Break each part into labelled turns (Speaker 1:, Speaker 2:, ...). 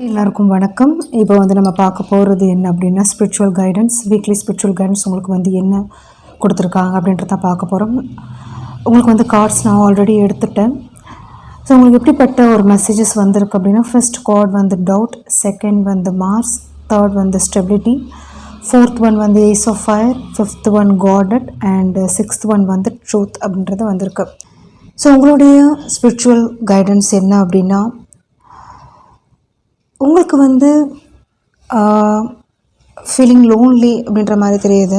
Speaker 1: எல்லாருக்கும் வணக்கம். இப்போ நம்ம பார்க்க போகிறது என்ன அப்படின்னா spiritual guidance, weekly spiritual guidance உங்களுக்கு என்ன கொடுத்துருக்காங்க அப்படின்றத பார்க்க போகிறோம். உங்களுக்கு கார்ட்ஸ் நான் ஆல்ரெடி எடுத்துட்டேன். ஸோ உங்களுக்கு எப்படிப்பட்ட ஒரு மெசேஜஸ் வந்திருக்கு அப்படின்னா, first card doubt, second Mars, third stability, fourth one ace of fire, fifth one guarded and sixth one truth அப்படின்றது வந்திருக்கு. ஸோ உங்களுடைய ஸ்பிரிச்சுவல் கைடன்ஸ் என்ன அப்படின்னா, உங்களுக்கு ஃபீலிங் லோன்லி அப்படின்ற மாதிரி தெரியுது.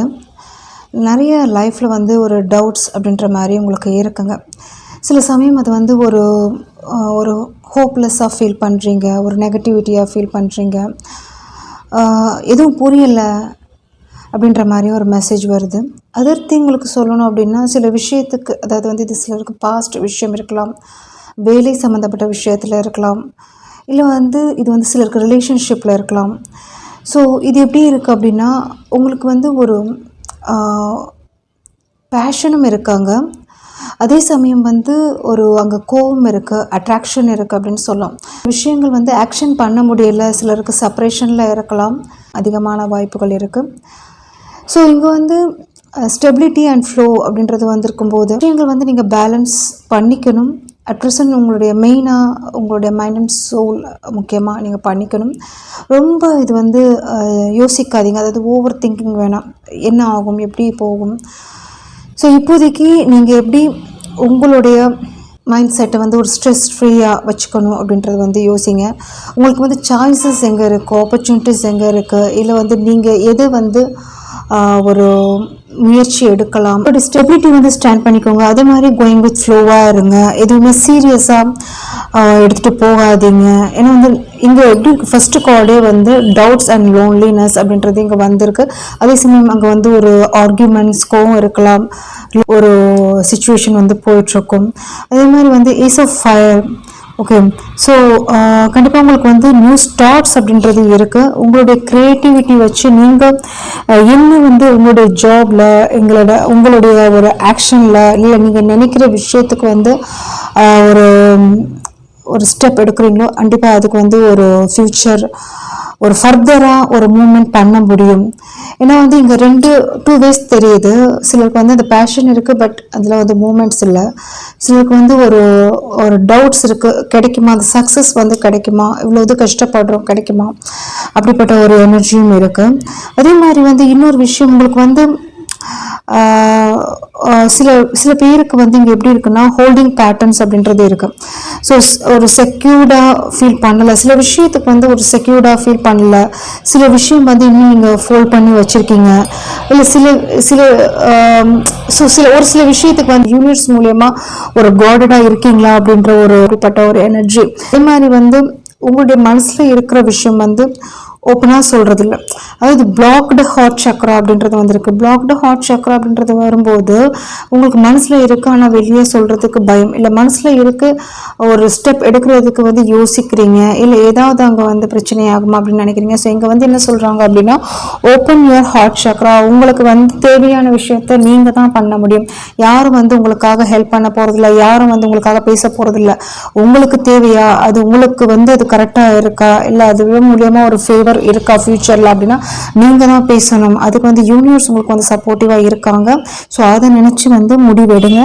Speaker 1: நிறைய லைஃப்பில் ஒரு டவுட்ஸ் அப்படின்ற மாதிரி உங்களுக்கு இருக்குங்க. சில சமயம் அது ஒரு ஒரு ஹோப்லெஸ்ஸாக ஃபீல் பண்ணுறீங்க, ஒரு நெகட்டிவிட்டியாக ஃபீல் பண்ணுறீங்க, எதுவும் புரியலை அப்படின்ற மாதிரி ஒரு மெசேஜ் வருது. அதர் திங் உங்களுக்கு சொல்லணும் அப்படின்னா, சில விஷயத்துக்கு அதாவது இது சிலருக்கு பாஸ்ட் விஷயம் இருக்கலாம், வேலை சம்மந்தப்பட்ட விஷயத்தில் இருக்கலாம், இல்லை இது சிலருக்கு ரிலேஷன்ஷிப்பில் இருக்கலாம். ஸோ இது எப்படி இருக்குது அப்படின்னா, உங்களுக்கு ஒரு பேஷனும் இருக்காங்க, அதே சமயம் ஒரு அங்கே கோபம் இருக்குது, அட்ராக்ஷன் இருக்குது அப்படின்னு சொல்லலாம். விஷயங்கள் ஆக்ஷன் பண்ண முடியலை, சிலருக்கு செப்பரேஷனில் இருக்கலாம், அதிகமான வாய்ப்புகள் இருக்குது. ஸோ இங்கே ஸ்டெபிலிட்டி அண்ட் ஃப்ளோ அப்படின்றது இருக்கும்போது விஷயங்கள் நீங்கள் பேலன்ஸ் பண்ணிக்கணும். அட் ப்ரெசன்ட் உங்களுடைய மெயினாக உங்களுடைய மைண்ட் அண்ட் சோல் முக்கியமாக நீங்கள் பண்ணிக்கணும். ரொம்ப இது யோசிக்காதீங்க, அதாவது ஓவர் திங்கிங் வேணாம், என்ன ஆகும் எப்படி போகும். ஸோ இப்போதைக்கு நீங்கள் எப்படி உங்களுடைய மைண்ட் செட்டை ஒரு ஸ்ட்ரெஸ் ஃப்ரீயாக வச்சுக்கணும் அப்படின்றது யோசிங்க. உங்களுக்கு சாய்ஸஸ் எங்கே இருக்குது, ஆப்பர்ச்சுனிட்டிஸ் எங்கே இருக்குது, இல்லை நீங்கள் எது ஒரு முயற்சி எடுக்கலாம். பட் ஸ்டெபிலிட்டி ஸ்டாண்ட் பண்ணிக்கோங்க. அதே மாதிரி கோயிங் வித் ஃப்ளோவாக இருங்க, எதுவுமே சீரியஸாக எடுத்துகிட்டு போகாதீங்க. ஏன்னா இங்கே எப்படி ஃபஸ்ட்டு கார்டே டவுட்ஸ் அண்ட் லோன்லினஸ் அப்படின்றது இங்கே வந்திருக்கு. அதே சமயம் அங்கே ஒரு ஆர்கியூமெண்ட்ஸ்க்கும் இருக்கலாம், ஒரு சுச்சுவேஷன் போயிட்டுருக்கும். அதே மாதிரி ace of fire. Okay, so கண்டிப்பாக உங்களுக்கு நியூ ஸ்டார்ட்ஸ் அப்படின்றது இருக்குது. உங்களுடைய க்ரியேட்டிவிட்டி வச்சு நீங்கள் என்ன உங்களுடைய ஜாபில் உங்களுடைய ஒரு ஆக்ஷனில் இல்லை நீங்கள் நினைக்கிற விஷயத்துக்கு ஒரு ஸ்டெப் எடுக்கிறீங்களோ, கண்டிப்பாக அதுக்கு ஒரு ஃப்யூச்சர் ஒரு ஃபர்தராக ஒரு மூவ்மெண்ட் பண்ண முடியும். ஏன்னா இங்கே 2 வேஸ் தெரியுது. சிலருக்கு அந்த பேஷன் இருக்குது, பட் அதில் மூமெண்ட்ஸ் இல்லை. சிலருக்கு ஒரு டவுட்ஸ் இருக்குது, கிடைக்குமா அந்த சக்ஸஸ் கிடைக்குமா, இவ்வளோ இது கஷ்டப்படுறோம் கிடைக்குமா, அப்படிப்பட்ட ஒரு எனர்ஜியும் இருக்குது. அதே மாதிரி இன்னொரு விஷயம் உங்களுக்கு சில பேருக்கு இங்கே எப்படி இருக்குன்னா, ஹோல்டிங் பேட்டர்ன்ஸ் அப்படின்றது இருக்குது. ஸோ ஒரு செக்யூர்டாக ஃபீல் பண்ணலை, சில விஷயத்துக்கு ஒரு செக்யூர்டாக ஃபீல் பண்ணலை, சில விஷயம் இன்னும் நீங்கள் ஃபோல்ட் பண்ணி வச்சுருக்கீங்க, இல்லை ஒரு சில விஷயத்துக்கு யூனிவர்ஸ் மூலயமா ஒரு காடடாக இருக்கீங்களா அப்படின்ற ஒருப்பட்ட ஒரு எனர்ஜி. அதே மாதிரி உங்களுடைய மனசில் இருக்கிற விஷயம் ஓப்பனாக சொல்கிறது இல்லை. அதாவது பிளாக்டு ஹார்ட் சக்ரா அப்படின்றது வந்திருக்கு. பிளாக்டு ஹார்ட் சக்ரா அப்படின்றது வரும்போது உங்களுக்கு மனசில் இருக்குது, ஆனால் வெளியே சொல்கிறதுக்கு பயம், இல்லை மனசில் இருக்குது ஒரு ஸ்டெப் எடுக்கிறதுக்கு யோசிக்கிறீங்க, இல்லை ஏதாவது அங்கே பிரச்சனை ஆகுமா அப்படின்னு நினைக்கிறீங்க. ஸோ இங்கே என்ன சொல்கிறாங்க அப்படின்னா, ஓப்பன் யுவர் ஹார்ட் சக்ரா. உங்களுக்கு தேவையான விஷயத்த நீங்கள் தான் பண்ண முடியும். யாரும் உங்களுக்காக ஹெல்ப் பண்ண போகிறதில்ல, யாரும் உங்களுக்காக பேச போகிறதில்ல. உங்களுக்கு தேவையா, அது உங்களுக்கு அது கரெக்டாக இருக்கா, இல்லை அது மூலியமாக ஒரு ஃபேவர் இருக்கா ஃபியூச்சர்ல அப்படின்னா நீங்க தான் பேசணும். அதுக்கு யூனிவர்ஸ் உங்களுக்கு சப்போர்ட்டிவா இருக்காங்க. ஸோ அதை நினைச்சு முடிவெடுங்க.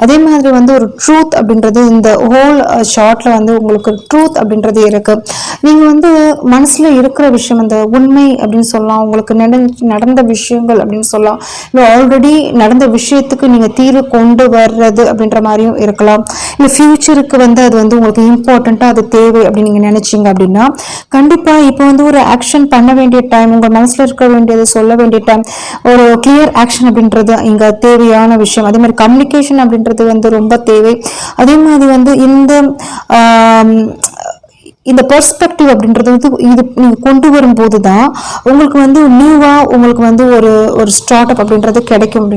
Speaker 1: அதே மாதிரி ஒரு ட்ரூத் அப்படின்றது இந்த ஹோல் ஷார்ட்ல உங்களுக்கு ட்ரூத் அப்படின்றது இருக்கு. நீங்க மனசுல இருக்கிற விஷயம், அந்த உண்மை அப்படின்னு சொல்லலாம், உங்களுக்கு நடந்த விஷயங்கள் அப்படின்னு சொல்லலாம், இல்லை ஆல்ரெடி நடந்த விஷயத்துக்கு நீங்க தீர்வு கொண்டு வர்றது அப்படின்ற மாதிரியும் இருக்கலாம், இல்லை ஃபியூச்சருக்கு அது உங்களுக்கு இம்பார்ட்டண்டா அது தேவை அப்படின்னு நீங்க நினைச்சீங்க அப்படின்னா கண்டிப்பா இப்போ ஒரு ஆக்ஷன் பண்ண வேண்டிய டைம், உங்க மனசுல இருக்க வேண்டியது சொல்ல வேண்டிய டைம், ஒரு கிளியர் ஆக்ஷன் அப்படின்றது இங்க தேவையான விஷயம். அதே மாதிரி கம்யூனிகேஷன் அப்படின்றது ரொம்ப தேவை. அதே மாதிரி இந்த பெர்ஸ்பெக்டிவ் அப்படின்றது இது நீங்க கொண்டு வரும்போது தான் உங்களுக்கு நியூவா உங்களுக்கு ஒரு ஸ்டார்ட் அப் அப்படின்றது கிடைக்கும்.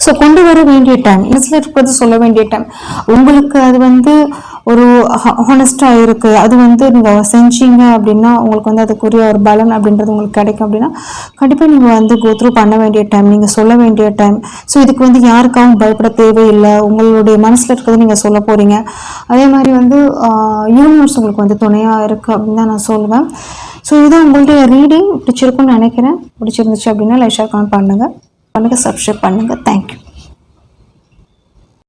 Speaker 1: ஸோ கொண்டு வர வேண்டிய டைம், மனசில் இருக்கிறது சொல்ல வேண்டிய டைம். உங்களுக்கு அது ஒரு ஹானஸ்டாக இருக்குது, அது வந்து நீங்கள் செஞ்சீங்க அப்படின்னா உங்களுக்கு வந்து அதுக்குரிய ஒரு பலன் அப்படின்றது உங்களுக்கு கிடைக்கும் அப்படின்னா கண்டிப்பாக நீங்கள் வந்து கோத்ரூ பண்ண வேண்டிய டைம், நீங்கள் சொல்ல வேண்டிய டைம். ஸோ இதுக்கு வந்து யாருக்காகவும் பயப்பட தேவையில்லை. உங்களுடைய மனசில் இருக்கிறத நீங்கள் சொல்ல போகிறீங்க. அதே மாதிரி வந்து யூனிவர்ஸ் உங்களுக்கு வந்து துணையாக இருக்குது அப்படின்னு தான் நான் சொல்லுவேன். ஸோ இதுதான் உங்களுடைய ரீடிங். பிடிச்சிருக்குன்னு நினைக்கிறேன். பிடிச்சிருந்துச்சு அப்படின்னா லைக் ஷேர் கமெண்ட் பண்ணுங்கள், சப்ஸ்கிரைப் பண்ணுங்கள். தேங்க்யூ.